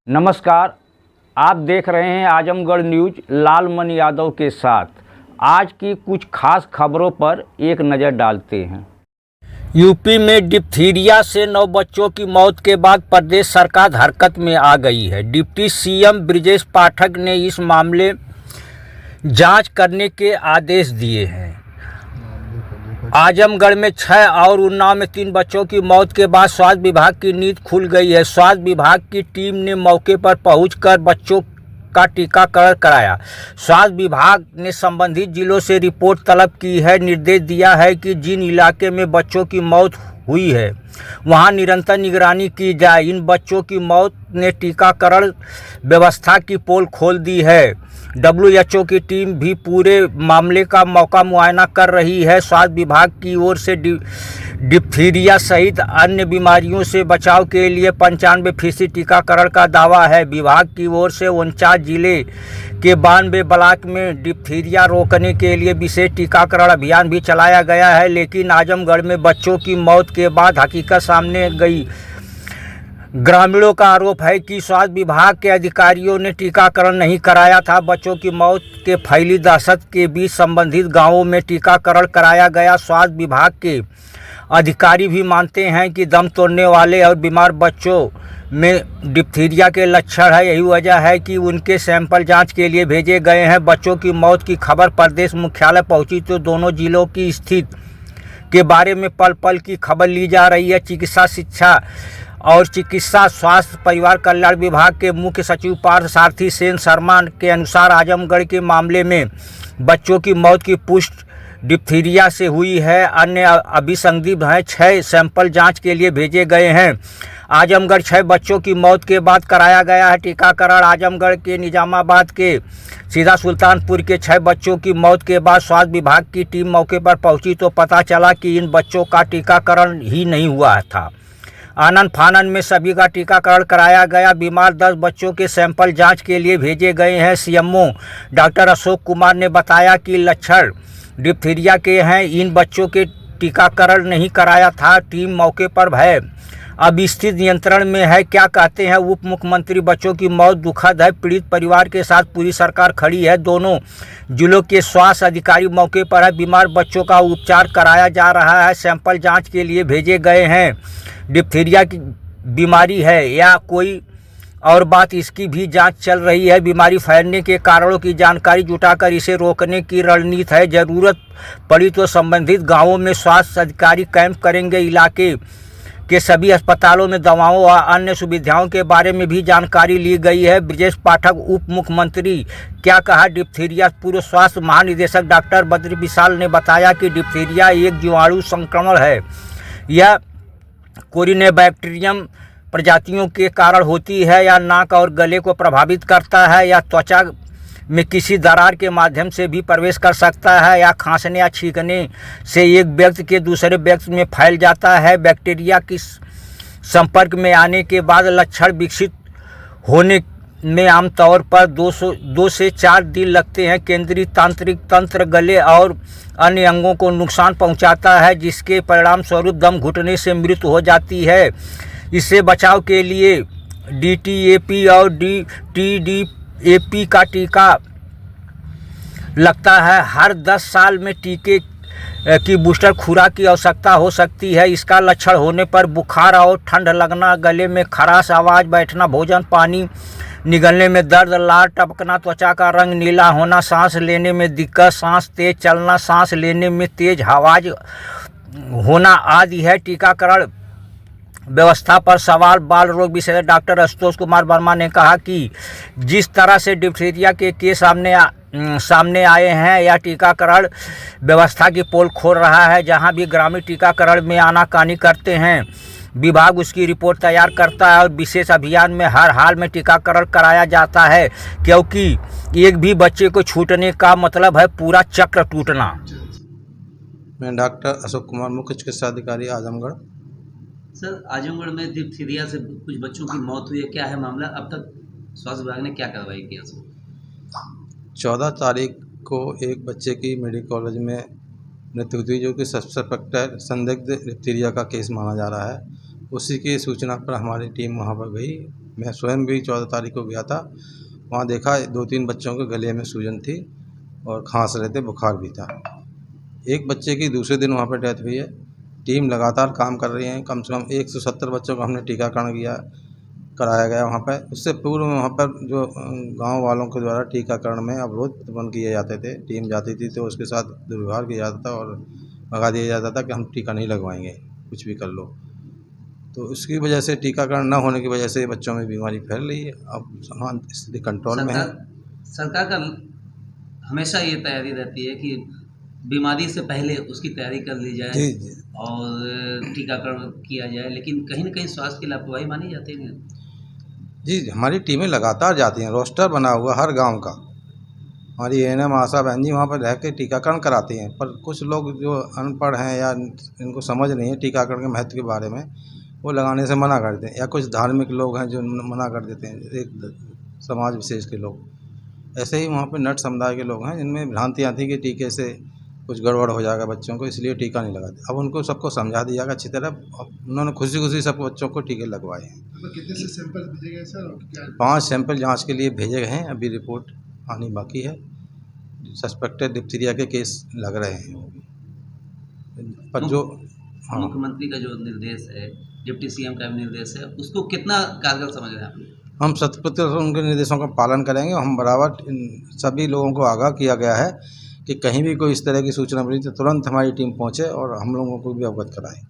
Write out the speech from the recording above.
नमस्कार, आप देख रहे हैं आजमगढ़ न्यूज लालमन यादव के साथ। आज की कुछ खास खबरों पर एक नज़र डालते हैं। यूपी में डिप्थीरिया से 9 बच्चों की मौत के बाद प्रदेश सरकार हरकत में आ गई है। डिप्टी सीएम ब्रजेश पाठक ने इस मामले जांच करने के आदेश दिए हैं। आजमगढ़ में 6 और उन्नाव में 3 बच्चों की मौत के बाद स्वास्थ्य विभाग की नींद खुल गई है। स्वास्थ्य विभाग की टीम ने मौके पर पहुंचकर बच्चों का टीकाकरण कराया। स्वास्थ्य विभाग ने संबंधित जिलों से रिपोर्ट तलब की है। निर्देश दिया है कि जिन इलाके में बच्चों की मौत हुई है वहां निरंतर निगरानी की जाए। इन बच्चों की मौत ने टीकाकरण व्यवस्था की पोल खोल दी है। WHO की टीम भी पूरे मामले का मौका मुआयना कर रही है। स्वास्थ्य विभाग की ओर से डिप्थीरिया सहित अन्य बीमारियों से बचाव के लिए 95% टीकाकरण का दावा है। विभाग की ओर से 49 जिले के 92 ब्लॉक में डिप्थीरिया रोकने के लिए विशेष टीकाकरण अभियान भी चलाया गया है। लेकिन आजमगढ़ में बच्चों की मौत के बाद हकीकत सामने गई। ग्रामीणों का आरोप है कि स्वास्थ्य विभाग के अधिकारियों ने टीकाकरण नहीं कराया था। बच्चों की मौत के फैली दहशत के बीच संबंधित गांवों में टीकाकरण कराया गया। स्वास्थ्य विभाग के अधिकारी भी मानते हैं कि दम तोड़ने वाले और बीमार बच्चों में डिप्थीरिया के लक्षण है। यही वजह है कि उनके सैंपल जांच के लिए भेजे गए हैं। बच्चों की मौत की खबर प्रदेश मुख्यालय पहुंची तो दोनों जिलों की स्थिति के बारे में पल पल की खबर ली जा रही है। चिकित्सा शिक्षा और चिकित्सा स्वास्थ्य परिवार कल्याण विभाग के मुख्य सचिव पार्थ सारथी सेन शर्मा के अनुसार आजमगढ़ के मामले में बच्चों की मौत की पुष्टि डिप्थीरिया से हुई है। अन्य अभिसंदिग्ध हैं। 6 सैंपल जांच के लिए भेजे गए हैं। आजमगढ़ 6 बच्चों की मौत के बाद कराया गया है टीकाकरण। आजमगढ़ के निजामाबाद के सीधा सुल्तानपुर के 6 बच्चों की मौत के बाद स्वास्थ्य विभाग की टीम मौके पर पहुंची तो पता चला कि इन बच्चों का टीकाकरण ही नहीं हुआ था। आनन फानन में सभी का टीकाकरण कराया गया। बीमार 10 बच्चों के सैंपल जांच के लिए भेजे गए हैं। सीएमओ डॉक्टर अशोक कुमार ने बताया कि लक्षण डिप्थीरिया के हैं। इन बच्चों के टीकाकरण नहीं कराया था। टीम मौके पर है, अब स्थिति नियंत्रण में है। क्या कहते हैं उप मुख्यमंत्री? बच्चों की मौत दुखद है। पीड़ित परिवार के साथ पूरी सरकार खड़ी है। दोनों जिलों के स्वास्थ्य अधिकारी मौके पर है। बीमार बच्चों का उपचार कराया जा रहा है। सैंपल जांच के लिए भेजे गए हैं। डिप्थीरिया की बीमारी है या कोई और बात, इसकी भी जांच चल रही है। बीमारी फैलने के कारणों की जानकारी जुटाकर इसे रोकने की रणनीति है। जरूरत पड़ी तो संबंधित गांवों में स्वास्थ्य अधिकारी कैंप करेंगे। इलाके के सभी अस्पतालों में दवाओं और अन्य सुविधाओं के बारे में भी जानकारी ली गई है। ब्रजेश पाठक उप मुख्यमंत्री क्या कहा? डिप्थीरिया पूर्व स्वास्थ्य महानिदेशक डॉक्टर बद्री विशाल ने बताया कि डिप्थीरिया एक जीवाणु संक्रमण है। यह कोरिनेबैक्टीरियम प्रजातियों के कारण होती है या नाक और गले को प्रभावित करता है या त्वचा में किसी दरार के माध्यम से भी प्रवेश कर सकता है या खांसने या छींकने से एक व्यक्ति के दूसरे व्यक्ति में फैल जाता है। बैक्टीरिया के संपर्क में आने के बाद लक्षण विकसित होने में आमतौर पर 2 से 4 दिन लगते हैं। केंद्रीय तांत्रिक तंत्र गले और अन्य अंगों को नुकसान पहुंचाता है, जिसके परिणाम स्वरूप दम घुटने से मृत्यु हो जाती है। इससे बचाव के लिए DTAP और DTDAP का टीका लगता है। हर 10 साल में टीके की बूस्टर खुराक की आवश्यकता हो सकती है। इसका लक्षण होने पर बुखार और ठंड लगना, गले में खराश, आवाज़ बैठना, भोजन पानी निगलने में दर्द, लार टपकना, त्वचा का रंग नीला होना, सांस लेने में दिक्कत, सांस तेज चलना, सांस लेने में तेज आवाज़ होना आदि है। टीकाकरण व्यवस्था पर सवाल बाल रोग विशेषज्ञ डॉक्टर आशुतोष कुमार वर्मा ने कहा कि जिस तरह से डिप्थीरिया के केस सामने आए हैं, यह टीकाकरण व्यवस्था की पोल खोल रहा है। जहां भी ग्रामीण टीकाकरण में आनाकानी करते हैं, विभाग उसकी रिपोर्ट तैयार करता है और विशेष अभियान में हर हाल में टीकाकरण कराया जाता है, क्योंकि एक भी बच्चे को छूटने का मतलब है पूरा चक्र टूटना। मैं डॉक्टर अशोक कुमार, मुख्य चिकित्सा अधिकारी आजमगढ़। सर, आजमगढ़ में डिप्थीरिया से कुछ बच्चों की मौत हुई है, क्या है मामला? अब तक स्वास्थ्य विभाग ने क्या कार्रवाई किया सर? 14 तारीख को एक बच्चे की मेडिकल कॉलेज में मृत्यु हुई, जो कि सस्पेक्टेड संदिग्ध डिप्थीरिया का केस माना जा रहा है। उसी की सूचना पर हमारी टीम वहाँ पर गई। मैं स्वयं भी 14 तारीख को गया था। वहाँ देखा 2-3 बच्चों के गले में सूजन थी और खांस रहे थे, बुखार भी था। एक बच्चे की दूसरे दिन वहाँ पर डेथ हुई है। टीम लगातार काम कर रही है। कम से कम 170 बच्चों का हमने टीकाकरण कराया गया वहाँ पर। उससे पूर्व में वहाँ पर जो गांव वालों के द्वारा टीकाकरण में अवरोध उत्पन्न किए जाते थे। टीम जाती थी तो उसके साथ दुर्व्यवहार किया जाता था और भगा दिया जाता था कि हम टीका नहीं लगवाएंगे, कुछ भी कर लो। तो उसकी वजह से टीकाकरण न होने की वजह से बच्चों में बीमारी फैल रही है। अब हाँ, स्थिति कंट्रोल में है। सरकार का हमेशा ये तैयारी रहती है कि बीमारी से पहले उसकी तैयारी कर ली जाए जी। और टीकाकरण किया जाए, लेकिन कहीं न कहीं स्वास्थ्य की लापरवाही मानी जाती है। जी, हमारी टीमें लगातार जाती हैं। रोस्टर बना हुआ हर गांव का। हमारी एएनएम आशा बहन जी वहाँ पर रह के टीकाकरण कराती हैं। पर कुछ लोग जो अनपढ़ हैं या इनको समझ नहीं है टीकाकरण के महत्व के बारे में, वो लगाने से मना कर देते हैं। या कुछ धार्मिक लोग हैं जो मना कर देते हैं, एक समाज विशेष के लोग। ऐसे ही वहाँ पे नट समुदाय के लोग हैं जिनमें भ्रांतियाँ थी कि टीके से कुछ गड़बड़ हो जाएगा बच्चों को, इसलिए टीका नहीं लगाते। अब उनको सबको समझा दिया गया अच्छी तरह। अब उन्होंने खुशी सब बच्चों को टीके लगवाए हैं। कितने से सैंपल भेजे गए सर? 5 सैंपल जांच के लिए भेजे गए हैं। अभी रिपोर्ट आनी बाकी है। सस्पेक्टेड डिप्थीरिया के केस लग रहे हैं वो भी। पर जो मुख्यमंत्री का जो निर्देश है, डिप्टी सीएम का निर्देश है, उसको कितना कारगर समझ रहे हैं आप? हम 100% उनके निर्देशों का पालन करेंगे। हम बराबर सभी लोगों को आगाह किया गया है कि कहीं भी कोई इस तरह की सूचना मिली तो तुरंत हमारी टीम पहुंचे और हम लोगों को भी अवगत कराए।